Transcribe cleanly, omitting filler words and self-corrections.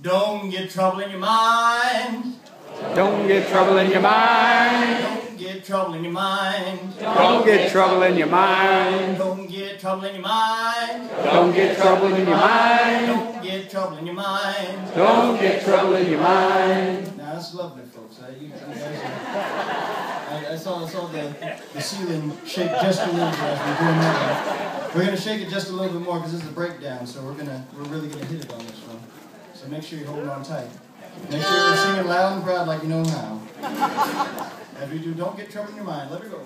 Don't get trouble in your mind. Don't get trouble in your mind. Don't get trouble in your mind. Don't get trouble in your mind. Don't get trouble in your mind. Don't get trouble in your mind. Don't get trouble in your mind. Don't get trouble in your mind. Now that's lovely, folks. I saw the ceiling shake just a little bit as we're doing that one. We're gonna shake it just a little bit more because this is a breakdown, so we're really gonna hit it on this one. So make sure you're holding on tight. Make sure you're singing loud and proud like you know how. As we do, don't get trouble in your mind. Let her go.